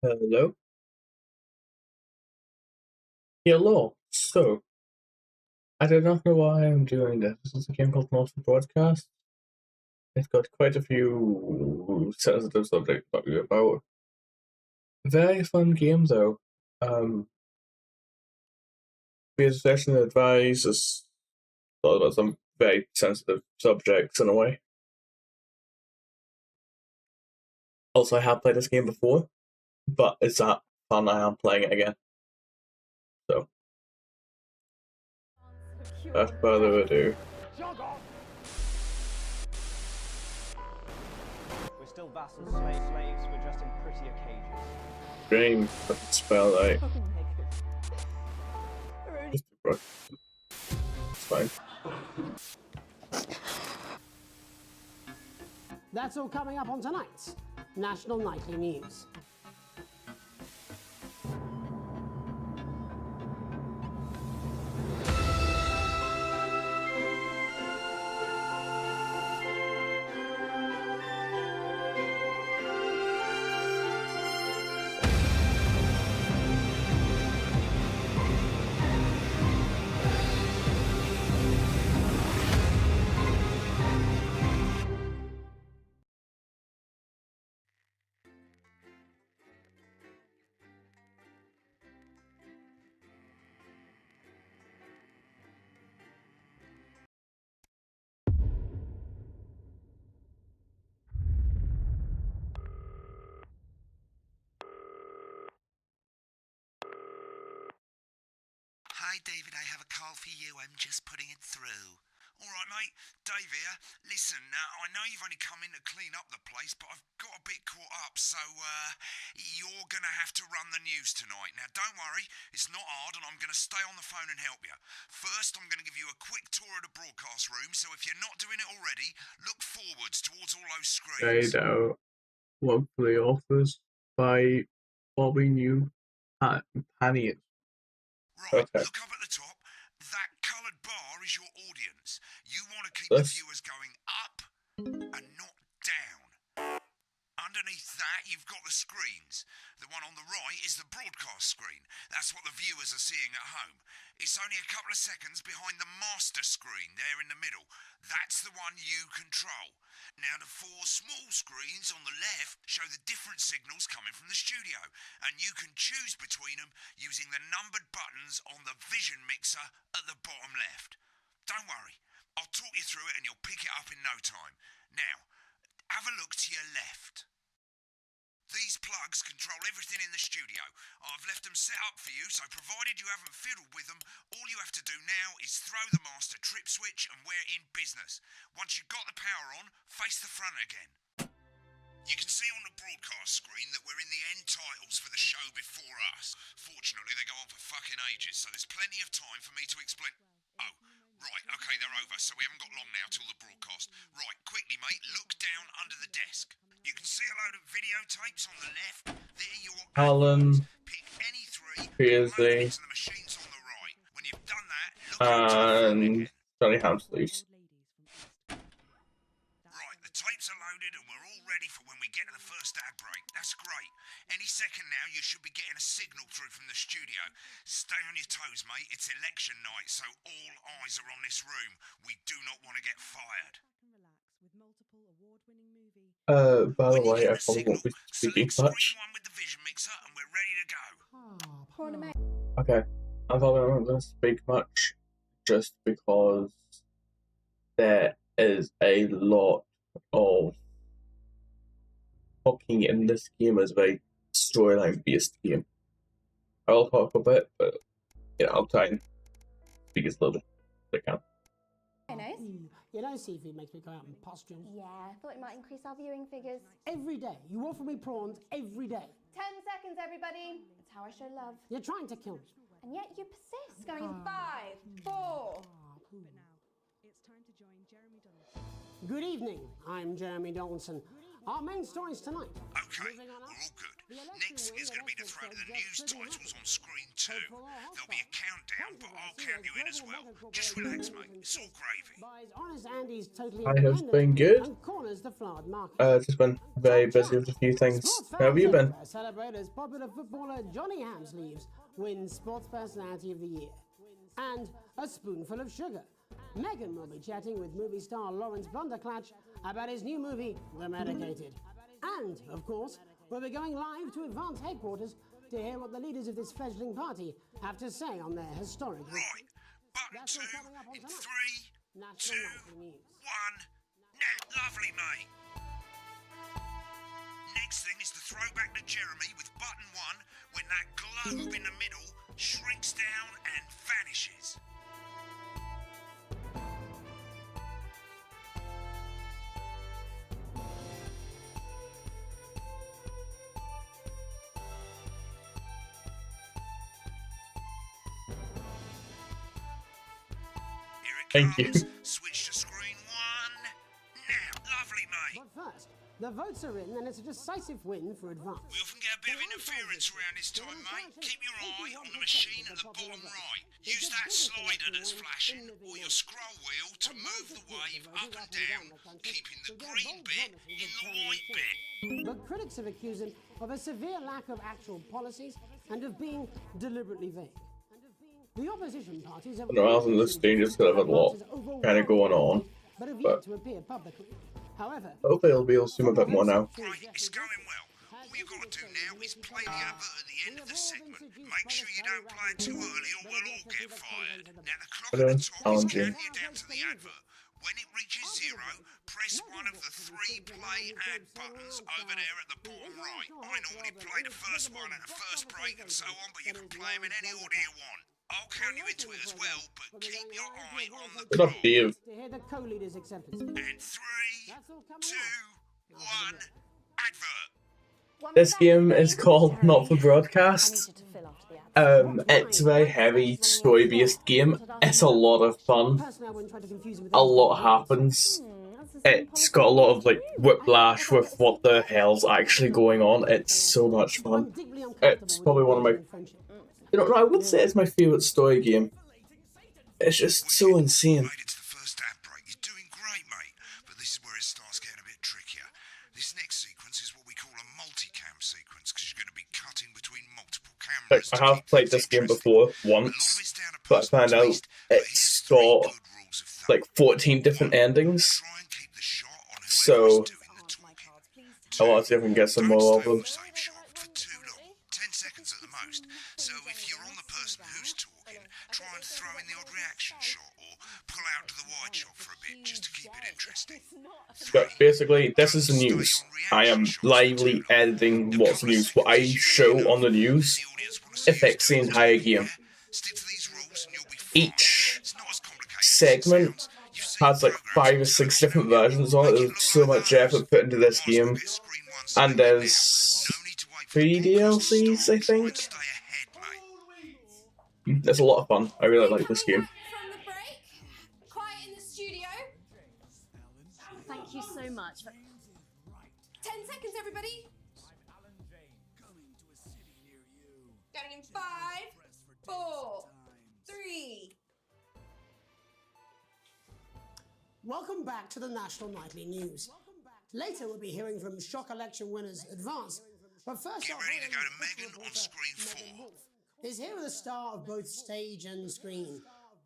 Hello. Hello. So, I do not know why I'm doing this. This is a game called Multiple Broadcast. It's got quite a few sensitive subjects to talk about. Very fun game, though. Because session advice is thought about some very sensitive subjects in a way. Also, I have played this game before, but it's that fun I am playing it again. So, without further ado. We're still vassals, slaves, we're just in prettier cages. Dream, but it's spell right. It's fine. That's all coming up on tonight's National Nightly News. Hi, David, I have a call for you. I'm just putting it through. All right, mate. Dave here. Listen, I know you've only come in to clean up the place, but I've got a bit caught up, so you're going to have to run the news tonight. Now, don't worry, it's not hard, and I'm going to stay on the phone and help you. First, I'm going to give you a quick tour of the broadcast room, so if you're not doing it already, look forwards towards all those screens. Fade out. Locally offers by Bobby New Panny. Right, Okay. look up at the top. That coloured bar is your audience. You want to keep the This- viewers going up and not down. Underneath that, you've got the screens. The one on the right is the broadcast screen. That's what the viewers are seeing at home. It's only a couple of seconds behind the master screen there in the middle. That's the one you control. Now, the four small screens on the left show the different signals coming from the studio, and you can choose between them using the numbered buttons on the vision mixer at the bottom left. Don't worry, I'll talk you through it and you'll pick it up in no time. Now, have a look to your left. These plugs control everything in the studio. I've left them set up for you, so provided you haven't fiddled with them, all you have to do now is throw the master trip switch and we're in business. Once you've got the power on, face the front again. You can see on the broadcast screen that we're in the end titles for the show before us. Fortunately, they go on for fucking ages, so there's plenty of time for me to explain... Oh, right, okay, they're over, so we haven't got long now till the broadcast. Right, quickly, mate, look down under the desk. You can see a load of videotapes on the left. They're your Alan, pick any three. Beardsley, To the machines on the right. When you've done that, look into the front and again. Johnny Hamsleys. Right, the tapes are loaded and we're all ready for when we get to the first ad break. That's great. Any second now, you should be getting a signal through from the studio. Stay on your toes, mate. It's election night, so all eyes are on this room. We do not want to get fired. By the When you way, get I the probably won't signal, be speaking select much. screen 1 with the vision mixer and we're ready to go. Okay, I thought I wasn't going to speak much, just because there is a lot of talking in this game as a very storyline-based game. I'll talk a bit, but I'll try and speak as little as I can. Nice. You know, seafood makes me go out in pustules. Yeah, I thought it might increase our viewing figures. Every day. You offer me prawns every day. 10 seconds, everybody. It's how I show love. You're trying to kill me. And yet you persist. Going in 5, 4. Good evening. I'm Jeremy Donaldson. Our main stories tonight. Okay, Moving on we're up, all good. the election Next win is going to be the elected throw to the President news pretty titles happy. on screen too. There'll be a countdown, but I'll count you in as well. Just relax, mate. It's all gravy. Buys Honest Andy's Totally I have been Independent good. and corners the flowered market. Just been very busy with a few things. Sports How have fans you been? everywhere celebrate as popular footballer Johnny Hamsleeves wins Sports Personality of the Year. And a spoonful of sugar. Megan will be chatting with movie star Lawrence Blunderclatch about his new movie, The Medicated. And, of course, we'll be going live to Advance headquarters to hear what the leaders of this fledgling party have to say on their historic Right, button That's all two coming up on in tonight. 3, National 2, Nightly News. 1. Now, lovely, mate. Next thing is the throwback to Jeremy with button 1 when that globe in the middle shrinks down and vanishes. Here it Thank you. comes. Switch to screen 1. Now, lovely, mate. But first, the votes are in and it's a decisive win for Advance. We often get a bit of interference around this time, mate. Keep your eye on the machine at the bottom right. Use that slider that's flashing or your scroll wheel to move the wave up and down, keeping the green bit in the white bit. But critics have accused him of a severe lack of actual policies and of being deliberately vague. The opposition parties have No, I wasn't listening, just got a lot kind of going on. but have but- yet to appear publicly. However, Hopefully it'll be able to zoom a bit more now. Right, it's going well. All you've got to do now is play the advert at the end of the segment. Make sure you don't play it too early or we'll all get fired. Now the clock Hello, at the top is Alan counting G. you down to the advert. When it reaches 0, press one of the 3 play ad buttons over there at the bottom right. I normally play the first one at the first break and so on, but you can play them in any order you want. I'll count you into it as well, but keep your eye on the Good enough, clock. Dave. to hear the co-leader's acceptance speech. And 3, 2, 1, advert. This game is called Not for Broadcast. It's a very heavy story-based game. It's a lot of fun. Personally, I wouldn't try to confuse him with A anything lot else. happens. It's got a lot of like whiplash with what the hell's actually going on. It's so much I'm fun. deeply uncomfortable It's with probably one of my, engaging in friendship. you know, I would say it's my favorite story game. It's just so insane. Mate, it's the first ad break. You're doing great, mate. But this is where it starts getting a bit trickier. This next sequence is what we call a multicam sequence, because you're going to be cutting between multiple Like, cameras. I to have keep played things this game interesting. before A lot of once, it's down to but I personal found out taste, but it's here's 3 got good rules of thumb. like 14 different endings. Try and keep the shot on So, whoever's doing the talking. I want to see if I can get some Don't more of stay on them. the same shot for too long. 10 seconds at the most. So if you're on the person who's talking, try and throw in the odd reaction shot or pull out to the wide shot for a bit just to keep it interesting. But basically, this is the news. I am lively editing what's the news. What I show on the news affects the entire game. Stick to these rules and you'll be fine. Each It's not as complicated as it segment sounds. You've seen has like programs 5 or that 6 go different through it. versions on it. Make There's look so like much those. effort put into this Might as well game. get screen one And selected there's now. No need to wait for the 3 broadcast to DLCs, I start. Try think. and stay ahead, mate. It's a lot of fun. I really like this game. From the break, quiet in the studio. Thank you so much. 10 seconds, everybody. Going in 5, 4, 3. Welcome back to the National Nightly News. Later, we'll be hearing from shock election winners Advance. But first, Get our ready to go to very own Megan on reporter, screen Megan 4. Wolf is here with a star of both stage and screen.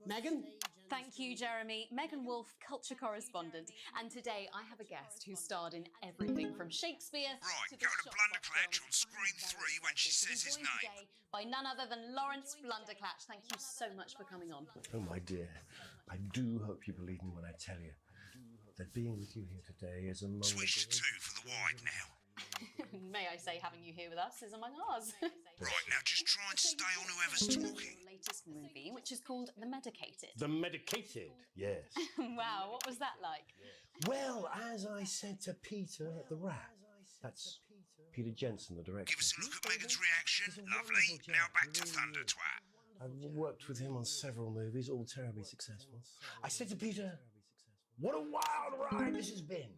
Megan? Thank you, Jeremy. Megan Wolf, culture correspondent. And today I have a guest who starred in everything from Shakespeare Right, to go to the Blunderclatch Shopbox on screen films. 3 when she says his Joined name. today by none other than Lawrence Blunderclatch. Thank you so much for coming on. Oh, my dear, I do hope you believe me when I tell you that being with you here today is among Switch to the 2 for the wide now. May I say, having you here with us is among ours. Right, now just try and stay on whoever's talking. Your latest movie, which is called The Medicated. The medicated, yes. Wow, what was that like? Well, as I said to Peter at the Rat, that's Peter Jensen, the director. Give us a look at Megan's reaction. Lovely. Now back to Thunder Twat. I've worked with him on several movies, all terribly successful. I said to Peter, what a wild ride this has been.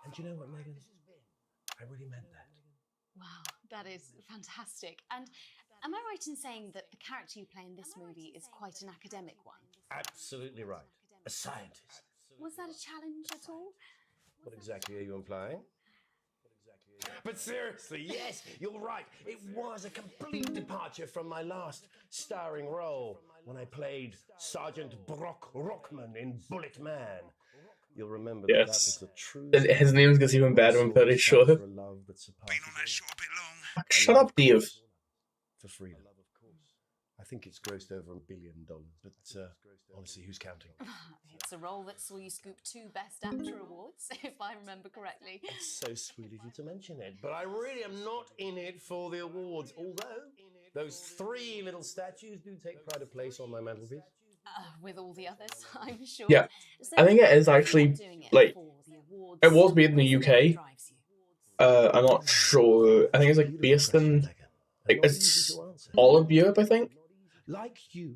And do you know what, Megan? I really meant that. Wow, that is fantastic. And am I right in saying that the character you play in this movie is quite an academic one? Absolutely right. A scientist. Was that a challenge at all? What exactly are you implying? But seriously, yes, you're right. It was a complete departure from my last starring role when I played Sergeant Brock Rockman in Bullet Man. You'll remember that was Yes. the true. His name gets even better, I'm pretty sure. For a love that surpasses Been on that show a bit long. Shut up, Dave. For freedom. I think it's grossed over $1 billion, but honestly, who's counting? It's a role that saw you scoop 2 Best Actor awards, if I remember correctly. It's so sweet of you to mention it, but I really am not in it for the awards, although those 3 little statues do take pride of place on my mantelpiece. With all the others, I'm sure. Yeah, So I think it is if you're actually, not doing it like, for the awards, it was made in the what UK. drives you? I'm not sure. I think it's like based in, like, it's all of Europe, I think. Like you,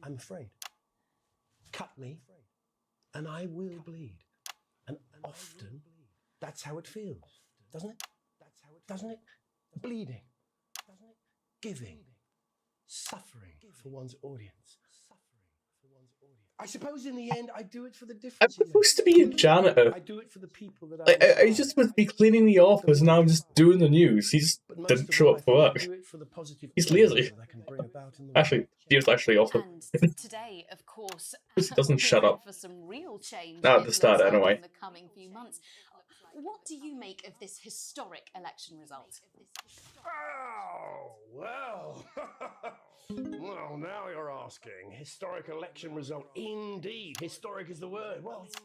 I'm afraid. Cut me, and I will bleed. And often, that's how it feels, doesn't it? Doesn't it? Bleeding, giving, suffering for one's audience. I suppose in the end, I do it for the I'm difference. supposed to be a janitor. I do it for the people that Like, I just supposed to be cleaning the office, and now I'm just doing the news. He just didn't show up for work. He's lazy. Actually, Dave's actually awesome. And today, of course, Just doesn't shut we're up. for some real change. Not at it the start, looks like, anyway. in the coming few months. What do you make of this historic election result? Oh, well. Well, now you're asking. Historic election result. Indeed. Historic is the word. Well, it's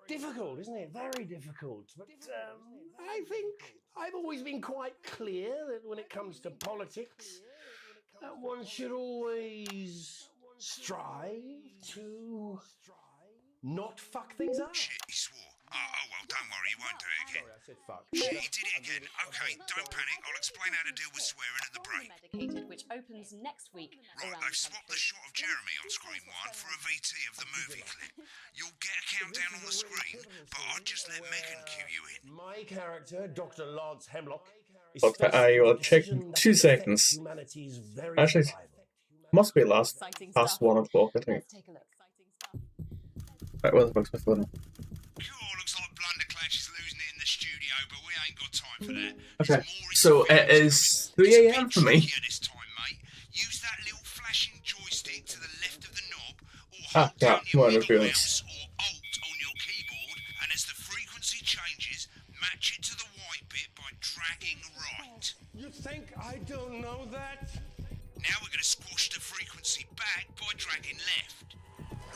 difficult, isn't it? Very difficult. But I think I've always been quite clear that when it comes to politics, one should always strive to not fuck things up. Shit, he swore. Oh, well, don't worry, he won't do it again. Sorry, I said fuck. Shit, he did it again. Okay, don't panic. I'll explain how to deal with swearing at the break. Medicated, which opens next week. Right, around they've swapped the shot of Jeremy on screen 1 for a VT of the movie clip. You'll get a countdown on the screen, but I'll just let Megan cue you in. My character, Dr. Lance Hemlock, is Okay, I will check in 2 seconds. humanity's very Actually, survival. must be last Exciting past stuff. 1 o'clock, I think. Let's take a look. Exciting stuff. Right, where the fuck's my phone? Cool, looks like Blunderclatch is losing it in the studio, but we ain't got time for that. Okay, There's more so it interference is coming. 3 It's a AM bit for me. trickier this time, mate. Use that little flashing joystick to the left of the knob, or Ah, hold yeah, down your no middle interference. mouse or Alt on your keyboard, and as the frequency changes, match it to the white bit by dragging right. You think I don't know that? Now we're going to squash the frequency back by dragging left.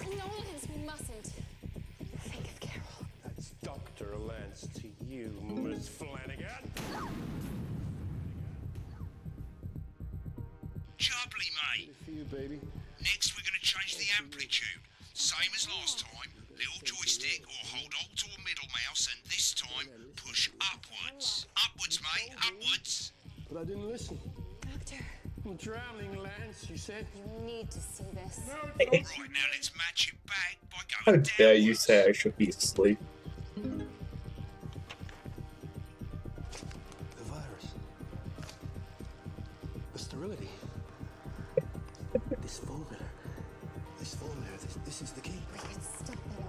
No, Liz, we mustn't. Think of Carol. That's Dr. Lance to you, Miss Flanagan. Jubbly, mate. For you, baby. Next, we're going to change the amplitude. Same as last time. Little joystick or hold Alt or middle mouse, and this time push upwards. Upwards, mate. Upwards. But I didn't listen. Doctor, I'm drowning, Lance, you said. you need to see this. Right, now let's match it back by How going dare you downwards. say I should be asleep? The virus. The sterility. This formula. This is the key. Stop it all.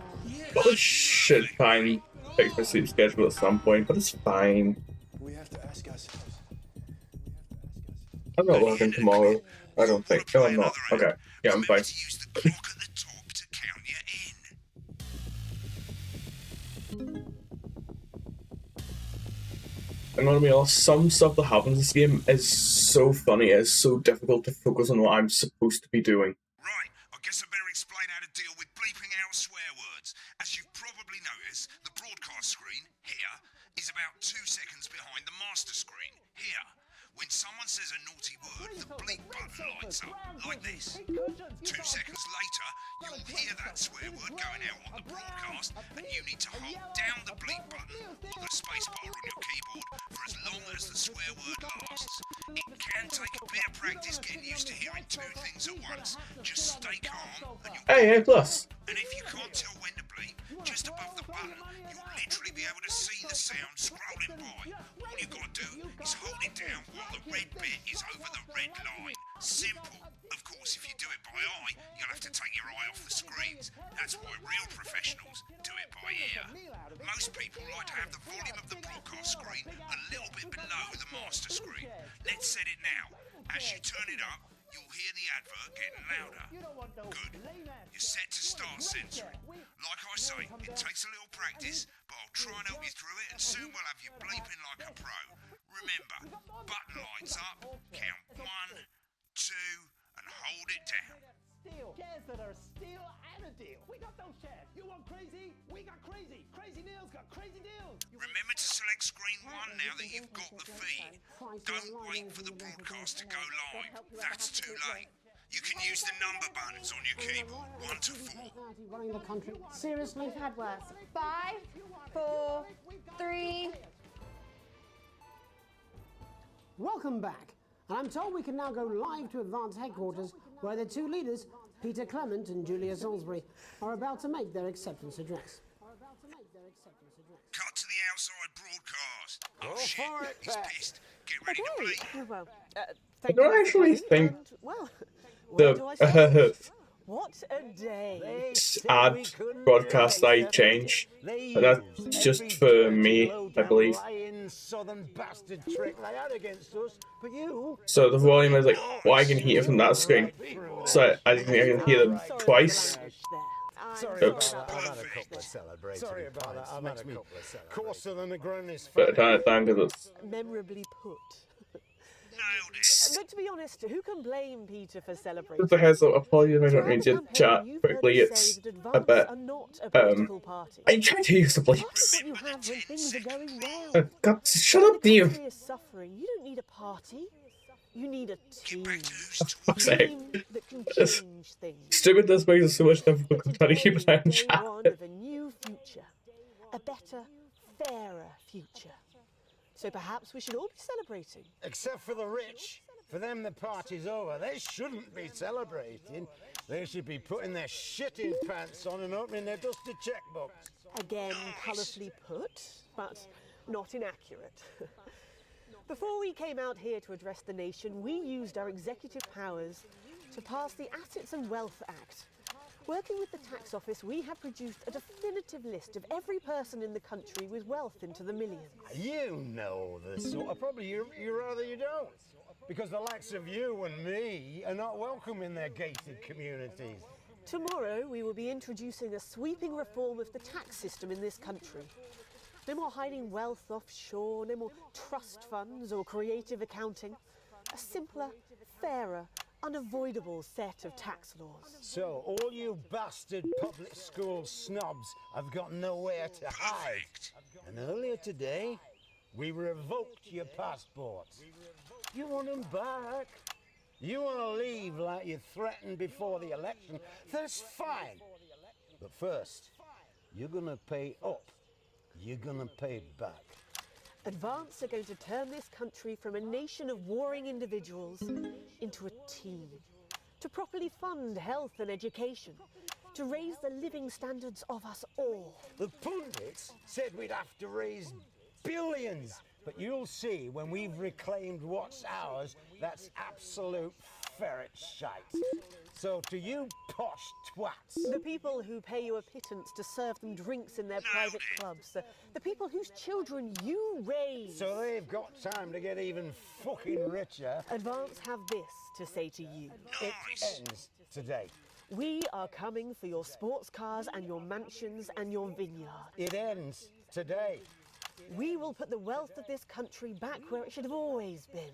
Well, I should try and fix my sleep schedule at some point, but it's fine. We have to ask ourselves. I'm not working tomorrow. I don't think. No, I'm not. Okay. Yeah, I'm fine. Remember to use the clock at the top to count you in. I'm gonna be honest, some stuff that happens in this game is so funny, it's so difficult to focus on what I'm supposed to be doing. Right, I guess I better explain how to deal with bleeping out swear words. As you've probably noticed, the broadcast screen, here, is about 2 seconds behind the master screen, here. When someone says a naughty word, the bleep button lights up, like this. 2 seconds later, you'll hear that swear word going out on the broadcast, and you need to hold down the bleep button or the spacebar on your keyboard for as long as the swear word lasts. It can take a bit of practice getting used to hearing 2 things at once. Just stay calm, and you'll Hey, A+. and if you can't tell when to bleep, just above the button, you'll literally be able to see the sound scrolling by. All you've got to do is hold it down while the red bit is over the red line. Simple. Of course, if you do it by eye, you'll have to take your eye off the screens. That's why real professionals do it by ear. Most people like to have the volume of the broadcast screen a little bit below the master screen. Let's set it now. As you turn it up, you'll hear the advert getting louder. Good. You're set to start censoring. Like I say, it takes a little practice, but I'll try and help you through it, and soon we'll have you bleeping like a pro. Remember, button lights up, count 1, 2, and hold it down. Deal. Shares that are still and a deal. We got those shares. You want crazy? We got crazy. Crazy Neil's got crazy deals. Remember to select screen 1 now that you've got the feed. Don't wait for the broadcast to go live. That's too late. You can use the number buttons on your keyboard, 1 to 4. Running the country. Seriously? We've had worse. 5, 4, 3. Welcome back. And I'm told we can now go live to Advance Headquarters, where the two leaders, Peter Clement and Julia Salisbury, are about to make their acceptance address. Cut to the outside broadcast. Oh Go shit, for it, he's Pat. pissed. Get ready to bleep. Oh, well, I thank don't you actually for think coming, and, well, where do I start? the What a day. ad broadcast I change. And that's just for me, I believe. Southern bastard trick they had against us, but you. So the volume is like, well, I can hear from that screen. So I can hear them twice. Sorry Oops. about that. I've had a couple of celebrations. Sorry about that. I've had a couple of celebrations. Coarser than a granny's But I can't because it's Memorably put. Nailed it. But to be honest, who can blame Peter for celebrating? just a heads up. Apologies if I don't Throughout read the your campaign, chat you've quickly. heard me It's say that a Advance bit. are not a political party. I tried to use the bleeps. That's what you have when things are going well. God, shut When up, the you. country is suffering, you don't need a party. You need a team. Back to who's Fuck's A sake. team that can change things. Stupid, this makes it so much difficult to try to keep an eye on Day chat. one of a new future, a better, fairer future. So perhaps we should all be celebrating. Except for the rich. For them, the party's over. They shouldn't be celebrating. They should be putting their shitting pants on and opening their dusty checkbooks. Again, colourfully put, but not inaccurate. Before we came out here to address the nation, we used our executive powers to pass the Assets and Wealth Act. Working with the tax office, we have produced a definitive list of every person in the country with wealth into the millions. You know the sort of probably you rather you don't. Because the likes of you and me are not welcome in their gated communities. Tomorrow, we will be introducing a sweeping reform of the tax system in this country. No more hiding wealth offshore, no more trust funds or creative accounting. A simpler, fairer, unavoidable set of tax laws. So all you bastard public school snobs have got nowhere to hide. And earlier today, we revoked your passports. You want them back? You want to leave like you threatened before the election? That's fine. But first, you're going to pay up. You're going to pay back. Advance are going to turn this country from a nation of warring individuals into a team. To properly fund health and education. To raise the living standards of us all. The pundits said we'd have to raise billions. But you'll see when we've reclaimed what's ours, that's absolute ferret shite. So to you posh twats, The people who pay you a pittance to serve them drinks in their private clubs. The people whose children you raise. so they've got time to get even fucking richer. Advance have this to say to you. It ends today. We are coming for your sports cars and your mansions and your vineyard. It ends today. We will put the wealth of this country back where it should have always been.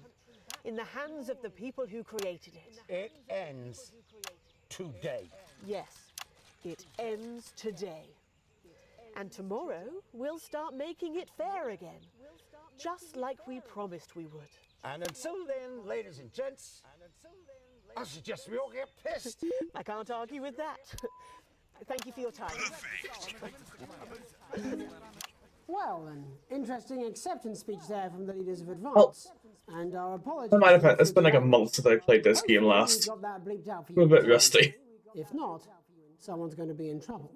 In the hands of the people who created it. It ends today. Yes, it ends today. And tomorrow, we'll start making it fair again. Just like we promised we would. And until then, ladies and gents, I suggest we all get pissed. I can't argue with that. Thank you for your time. Well, an interesting acceptance speech there from the leaders of Advance. And our apologies. I might have had, it's been like a month since I played this game last. Got that bleeped out for I'm a you. bit rusty. If not, someone's going to be in trouble.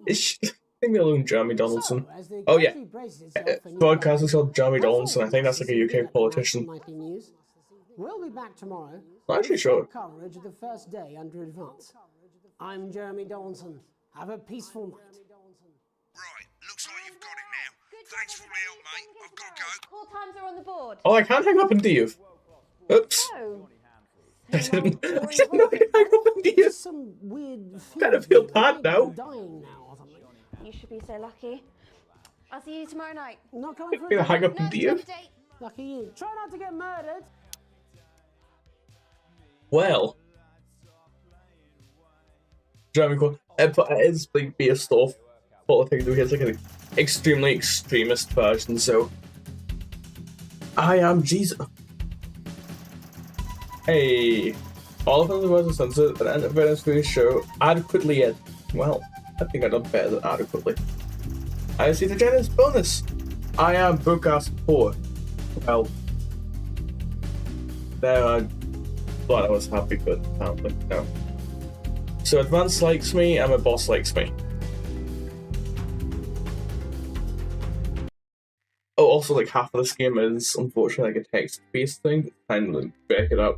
Leave me alone, Jeremy Donaldson. So, as the Oh yeah, country braces itself for new broadcast is called elections, Jeremy that's all Donaldson. I think that's like a CBS UK announced politician. nightly news. We'll be back tomorrow I'm actually with sure. full coverage of the first day under advance. I'm Jeremy Donaldson. Have a peaceful night. Right, looks like you've got it now. Thanks for all the help, mate. I've got to go. Call times are on the board. Oh, I can't hang up and leave. Oops. Oh. I didn't know I could hang up and leave. Just some weird Kind of feel bad now. dying now or something. You should be so lucky. I'll see you tomorrow night. Not coming for I'm gonna hang up No and leave. update. Lucky you. Try not to get murdered. Well, Jeremy Corbyn, it is like based off politics. It's like an extremely extremist version. So, I am Jesus. Hey, all of us was a censored and evidence for this show adequately. Well, I think I done better than adequately. I see the generous bonus. I am broadcast poor. Well, there I thought I was happy, but apparently no. So Advance likes me, and my boss likes me. Oh, also like half of this game is unfortunately like a text-based thing, kind of like break it up.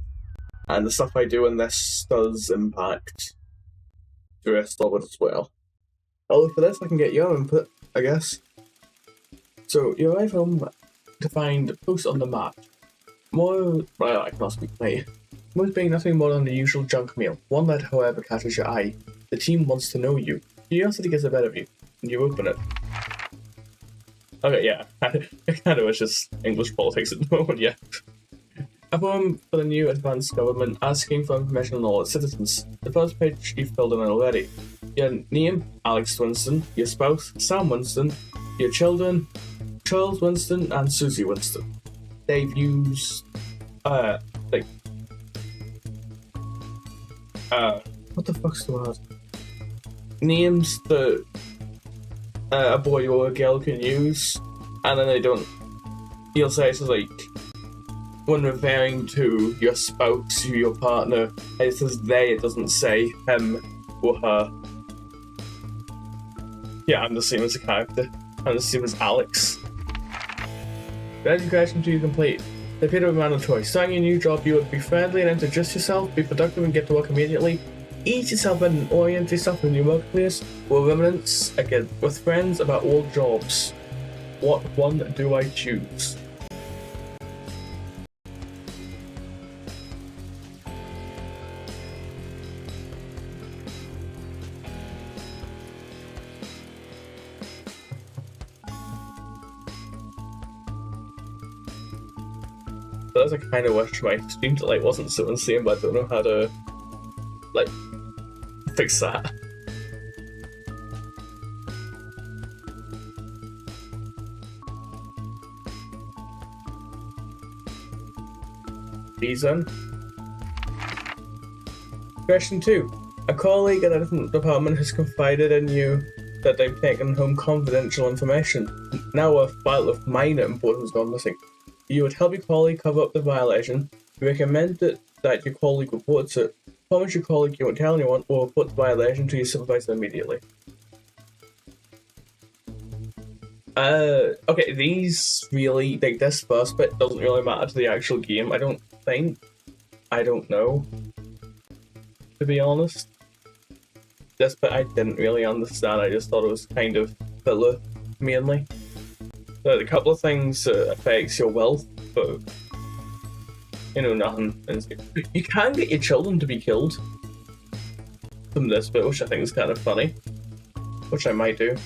And the stuff I do in this does impact the rest of it as well. Although for this I can get your input, I guess. So you arrive home to find a post on the map. More, well, I can't speak later. Most being nothing more than the usual junk mail. One that, however, catches your eye. The team wants to know you. Curiosity gets the better of you, and you open it. Okay, yeah, it kind of was just English politics at the moment, yeah. A form for the new advanced government asking for information on all its citizens. The first page you've filled in already. Your name, Alex Winston. Your spouse, Sam Winston. Your children, Charles Winston and Susie Winston. They've used, what the fuck's the word? Names that a boy or a girl can use, and then they don't. You'll say it's like, when referring to your spouse, your partner, it says they, it doesn't say him or her. Yeah, I'm the same as a character. I'm the same as Alex. Education to complete. The period of mandatory. Starting a new job, you would be friendly and introduce yourself, be productive and get to work immediately. Ease yourself in and orient yourself in a new workplace with remnants again with friends about old jobs. What one do I choose? I kind of wish my stream delay wasn't so insane, but I don't know how to, like, fix that. Reason. Question 2. A colleague in a different department has confided in you that they've taken home confidential information. Now a file of minor importance gone missing. You would help your colleague cover up the violation. You recommend that your colleague reports it. Promise your colleague you won't tell anyone or report the violation to your supervisor immediately. Okay, these really, like, this first bit doesn't really matter to the actual game, I don't think. I don't know, to be honest. This bit I didn't really understand, I just thought it was kind of filler, mainly. There's a couple of things that affects your wealth, but you know, nothing. You can get your children to be killed from this bit, which I think is kind of funny, which I might do.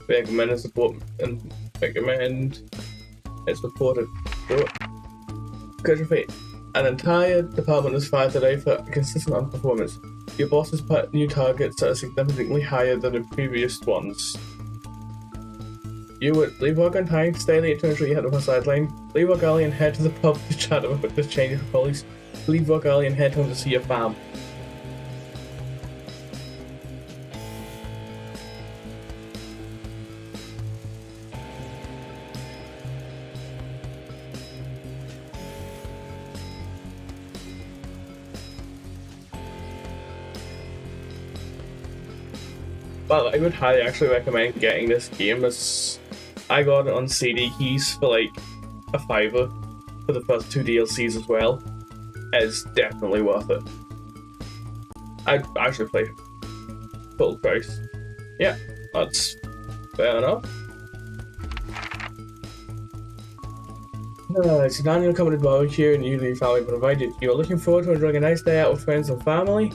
Recommend and support and recommend it's reported. Good fate. An entire department is fired today for consistent underperformance. Your boss has put new targets that are significantly higher than the previous ones. You would leave work on time, stay late to ensure you head up a sideline, leave work early and head to the pub to chat about the change of colleagues, leave work early and head home to see your fam. Well, I would highly actually recommend getting this game. As I got it on CD keys for like a $5 for the first 2 DLCs as well. It's definitely worth it. I should play full price. Yeah, that's fair enough. It's an annual company barbecue and usually family been invited. You're looking forward to enjoying a nice day out with friends and family.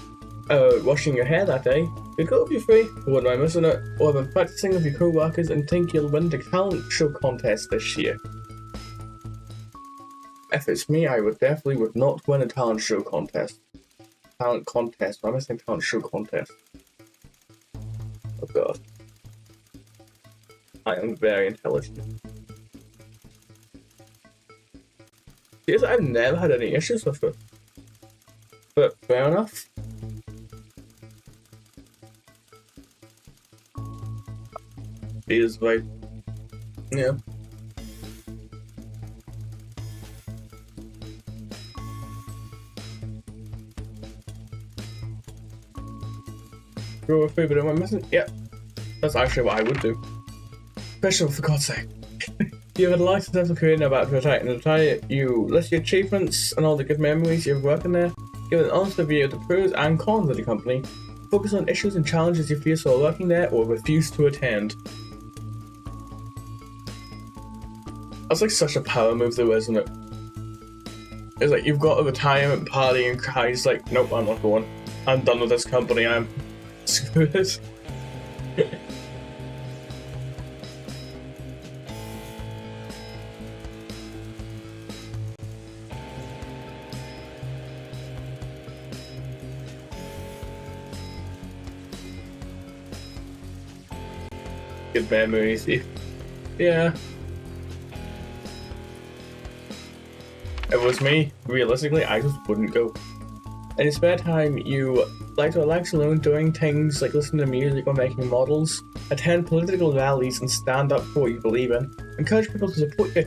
Washing your hair that day. You're cool if you're free, wouldn't mind missing it. Or have been practicing with your co-workers and think you'll win the talent show contest this year. If it's me, I would not win a talent show contest. Talent contest. Why am I saying talent show contest? Oh god. I am very intelligent. Yes, I've never had any issues with it. But fair enough. It is like, yeah. Go with me, but am I missing? Yeah, that's actually what I would do. Special, for God's sake. You have a life sense of career about to retire. You list your achievements and all the good memories you've worked in there. Give an honest review of the pros and cons of the company. Focus on issues and challenges you face while working there, or refuse to attend. That's like such a power move though, isn't it? It's like you've got a retirement party and Kai's like, nope, I'm not going. I'm done with this company, I'm screw this. Good memories, yeah. If it was me, realistically, I just wouldn't go. In your spare time, you like to relax alone doing things like listening to music or making models, attend political rallies and stand up for what you believe in, encourage people to support your